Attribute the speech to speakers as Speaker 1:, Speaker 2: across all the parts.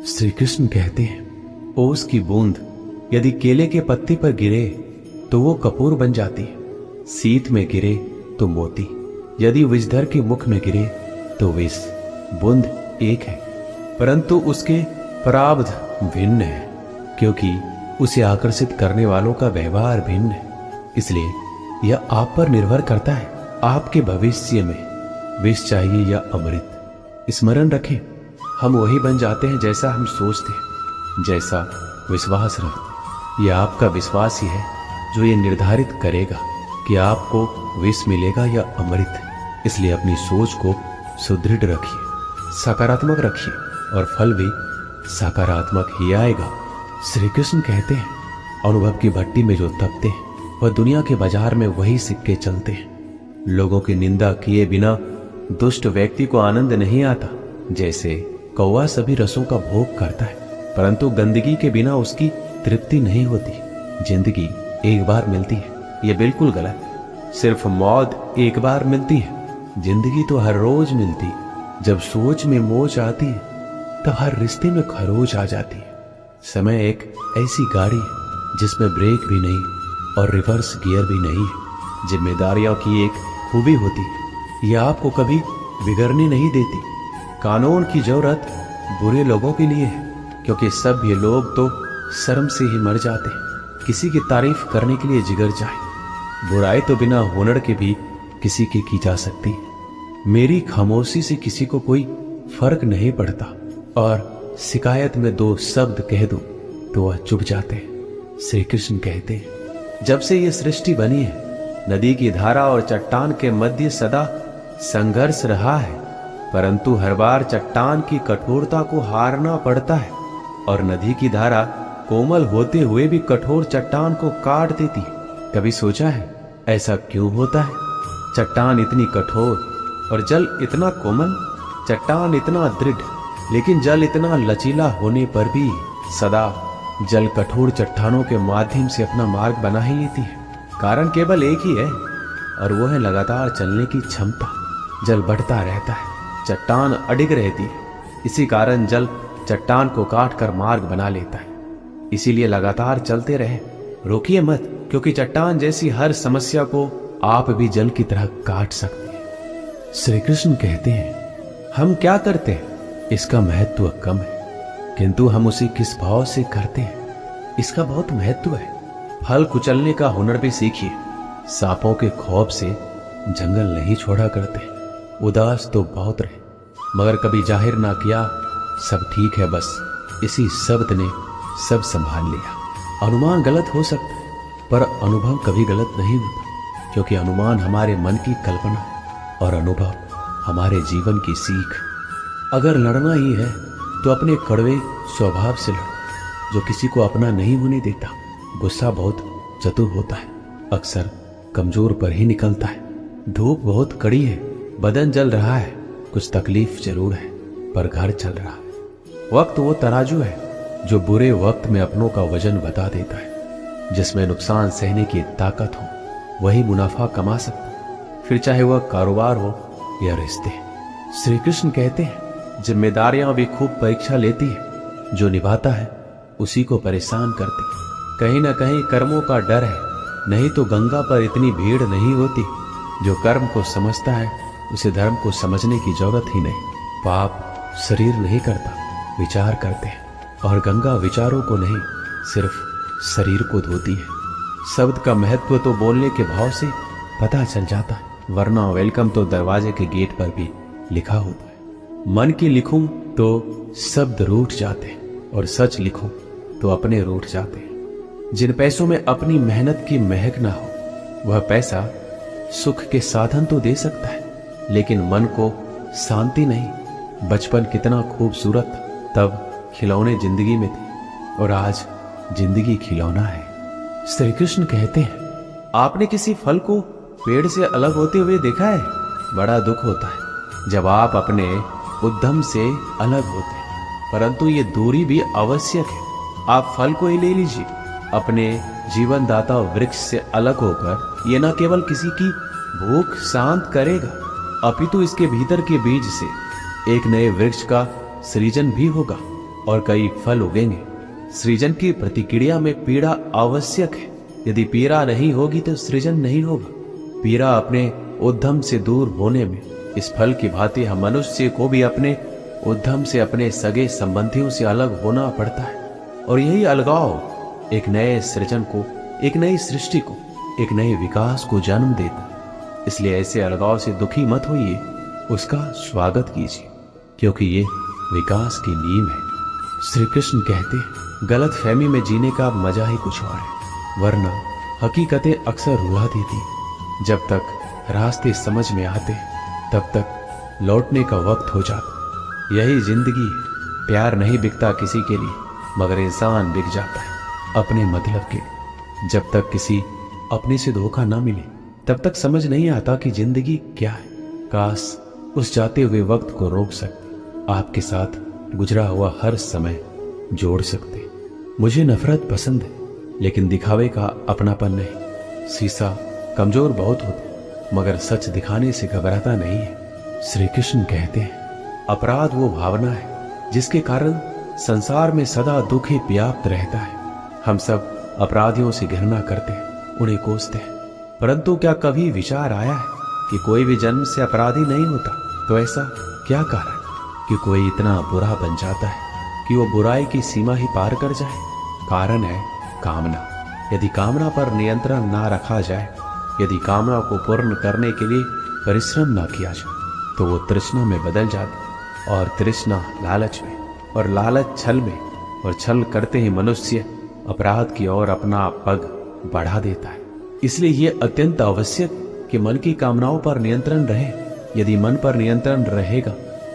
Speaker 1: श्री कृष्ण कहते हैं, ओस की बूंद यदि केले के पत्ते पर गिरे तो वो कपूर बन जाती है, सीत में गिरे तो मोती, यदि विषधर के मुख में गिरे तो विष। बूंद एक है परंतु उसके प्रारब्ध भिन्न है, क्योंकि उसे आकर्षित करने वालों का व्यवहार भिन्न है। इसलिए यह आप पर निर्भर करता है, आपके भविष्य में विष चाहिए या अमृत। स्मरण रखें, हम वही बन जाते हैं जैसा हम सोचते हैं, जैसा विश्वास रखते। यह आपका विश्वास ही है जो ये निर्धारित करेगा कि आपको विष मिलेगा या अमृत। इसलिए अपनी सोच को सुदृढ़ रखिए, सकारात्मक रखिए और फल भी सकारात्मक ही आएगा। श्री कृष्ण कहते हैं, अनुभव की भट्टी में जो तपते हैं वह दुनिया के बाजार में वही सिक्के चलते हैं। लोगों की निंदा किए बिना दुष्ट व्यक्ति को आनंद नहीं आता। जैसे कौवा सभी रसों का भोग करता है परंतु गंदगी के बिना उसकी तृप्ति नहीं होती। जिंदगी एक बार मिलती है, यह बिल्कुल गलत है। सिर्फ मौत एक बार मिलती है, जिंदगी तो हर रोज मिलती है। जब सोच में मोच आती है तब हर रिश्ते में खरोच आ जाती है। समय एक ऐसी गाड़ी है जिसमें ब्रेक भी नहीं और रिवर्स गियर भी नहीं है। जिम्मेदारियों की एक खूबी होती है, यह आपको कभी बिगड़ने नहीं देती। कानून की जरूरत बुरे लोगों के लिए है, क्योंकि सब ये लोग तो शर्म से ही मर जाते हैं। किसी की तारीफ करने के लिए जिगर जाए। बुराई तो बिना हुनर के भी किसी की जा सकती है। मेरी खामोशी से किसी को कोई फर्क नहीं पड़ता और शिकायत में दो शब्द कह दो तो वह चुप जाते हैं। श्री कृष्ण कहते हैं, जब से ये सृष्टि बनी है नदी की धारा और चट्टान के मध्य सदा संघर्ष रहा है, परंतु हर बार चट्टान की कठोरता को हारना पड़ता है और नदी की धारा कोमल होते हुए भी कठोर चट्टान को काट देती है। कभी सोचा है ऐसा क्यों होता है? चट्टान इतनी कठोर और जल इतना कोमल, चट्टान इतना दृढ़ लेकिन जल इतना लचीला होने पर भी सदा जल कठोर चट्टानों के माध्यम से अपना मार्ग बना ही लेती है। कारण केवल एक ही है और वह है लगातार चलने की क्षमता। जल बढ़ता रहता है, चट्टान अडिग रहती है। इसी कारण जल चट्टान को काट कर मार्ग बना लेता है। इसीलिए लगातार चलते रहे, रोकिए मत, क्योंकि चट्टान जैसी हर समस्या को आप भी जल की तरह काट सकते हैं। श्री कृष्ण कहते हैं, हम क्या करते हैं इसका महत्व कम है, किंतु हम उसे किस भाव से करते हैं इसका बहुत महत्व है। फल कुचलने का हुनर भी सीखिए। सांपों के खौफ से जंगल नहीं छोड़ा करते। उदास तो बहुत रहे मगर कभी जाहिर ना किया, सब ठीक है बस, इसी शब्द ने सब संभाल लिया। अनुमान गलत हो सकता है पर अनुभव कभी गलत नहीं होता, क्योंकि अनुमान हमारे मन की कल्पना है और अनुभव हमारे जीवन की सीख। अगर लड़ना ही है तो अपने कड़वे स्वभाव से लड़ो जो किसी को अपना नहीं होने देता। गुस्सा बहुत चतुर होता है, अक्सर कमजोर पर ही निकलता है। धूप बहुत कड़ी है, बदन जल रहा है, कुछ तकलीफ जरूर है पर घर चल रहा है। वक्त वो तराजू है जो बुरे वक्त में अपनों का वजन बता देता है। जिसमें नुकसान सहने की ताकत हो वही मुनाफा कमा सकता है, फिर चाहे वह कारोबार हो या रिश्ते। श्री कृष्ण कहते हैं, जिम्मेदारियां भी खूब परीक्षा लेती है, जो निभाता है उसी को परेशान करती है। कहीं ना कहीं कर्मों का डर है, नहीं तो गंगा पर इतनी भीड़ नहीं होती। जो कर्म को समझता है उसे धर्म को समझने की जरूरत ही नहीं। पाप शरीर नहीं करता, विचार करते हैं, और गंगा विचारों को नहीं सिर्फ शरीर को धोती है। शब्द का महत्व तो बोलने के भाव से पता चल जाता है, वरना वेलकम तो दरवाजे के गेट पर भी लिखा होता है। मन की लिखूं तो शब्द रूठ जाते हैं और सच लिखूं तो अपने रूठ जाते हैं। जिन पैसों में अपनी मेहनत की महक ना हो वह पैसा सुख के साधन तो दे सकता है लेकिन मन को शांति नहीं। बचपन कितना खूबसूरत था, तब खिलौने जिंदगी में थे और आज जिंदगी खिलौना है। श्री कृष्ण कहते हैं, आपने किसी फल को पेड़ से अलग होते हुए देखा है? बड़ा दुख होता है जब आप अपने उद्यम से अलग होते हैं, परंतु ये दूरी भी आवश्यक है। आप फल को ही ले लीजिए, अपने जीवन दाता वृक्ष से अलग होकर ये न केवल किसी की भूख शांत करेगा अपितु इसके भीतर के बीज से एक नए वृक्ष का सृजन भी होगा। और कई फल उगेंगे। सृजन की प्रतिक्रिया में पीड़ा आवश्यक है। यदि पीड़ा नहीं होगी तो सृजन नहीं होगा। पीड़ा अपने उद्यम से दूर होने में, इस फल की भांति हम मनुष्य को भी अपने उद्यम से अपने सगे संबंधियों से अलग होना पड़ता है। और यही अलगाव एक नए सृजन को, एक नई सृष्टि को, एक नए विकास को जन्म देता है। इसलिए ऐसे अलगाव से दुखी मत होइए, उसका स्वागत कीजिए, क्योंकि ये विकास की नींव है। श्री कृष्ण कहते हैं, गलत फहमी में जीने का मजा ही कुछ और है, वरना हकीकतें अक्सर रुला देती। जब तक रास्ते समझ में आते तब तक लौटने का वक्त हो जाता। यही जिंदगी है। प्यार नहीं बिकता किसी के लिए, मगर इंसान बिक जाता है अपने मतलब के लिए। जब तक किसी अपने से धोखा ना मिले तब तक समझ नहीं आता कि जिंदगी क्या है। काश उस जाते हुए वक्त को रोक सकते, आपके साथ गुजरा हुआ हर समय जोड़ सकते। मुझे नफरत पसंद है, लेकिन दिखावे का अपनापन नहीं। शीशा कमजोर बहुत होता, मगर सच दिखाने से घबराता नहीं है। श्री कृष्ण कहते हैं, अपराध वो भावना है जिसके कारण संसार में सदा दुख ही व्याप्त रहता है। हम सब अपराधियों से घृणा करते हैं, उन्हें कोसते हैं, परंतु क्या कभी विचार आया है कि कोई भी जन्म से अपराधी नहीं होता? तो ऐसा क्या कारण कि कोई इतना बुरा बन जाता है कि वो बुराई की सीमा ही पार कर जाए? कारण है कामना। यदि कामना पर नियंत्रण ना रखा जाए, यदि कामना को पूर्ण करने के लिए परिश्रम ना किया जाए, तो वो तृष्णा में बदल जाती, और तृष्णा लालच में, और लालच छल में, और छल करते ही मनुष्य अपराध की ओर अपना पग बढ़ा देता है। इसलिए ये अत्यंत आवश्यक कि मन की कामनाओं पर नियंत्रण रहे। यदि मन पर नियंत्रण रहेगा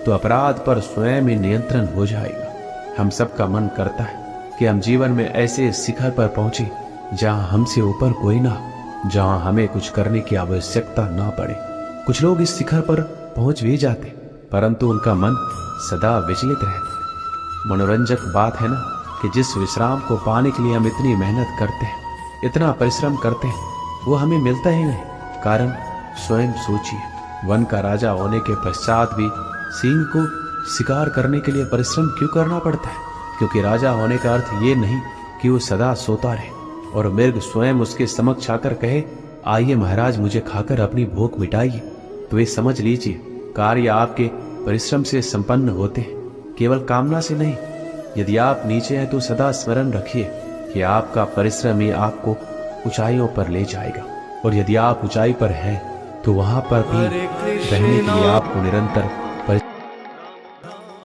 Speaker 1: तो अपराध पर स्वयं ही नियंत्रण हो जाएगा। हम सबका मन करता है कि हम जीवन में ऐसे शिखर पर पहुंचे जहां हमसे ऊपर कोई ना हो, जहां हमें कुछ करने की आवश्यकता ना पड़े। कुछ लोग इस शिखर पर पहुंच भी जाते, परंतु उनका मन सदा विचलित रहता। मनोरंजक बात है ना कि जिस विश्राम को पाने के लिए हम इतनी मेहनत करते हैं, इतना परिश्रम करते हैं, वो हमें मिलता ही नहीं। कारण स्वयं सोचिए, वन का राजा होने के पश्चात भी सिंह को शिकार करने के लिए परिश्रम क्यों करना पड़ता है? क्योंकि राजा होने का अर्थ ये नहीं कि वो सदा सोता रहे और मृग स्वयं उसके समक्ष आकर कहे, आइए महाराज, मुझे खाकर अपनी भूख मिटाइए। तो ये समझ लीजिए, कार्य आपके परिश्रम से संपन्न होते हैं, केवल कामना से नहीं। यदि आप नीचे हैं तो सदा स्मरण रखिए कि आपका परिश्रम ही आपको ऊंचाइयों पर ले जाएगा, और यदि आप ऊंचाई पर हैं तो वहां पर भी रहने के लिए आपको निरंतर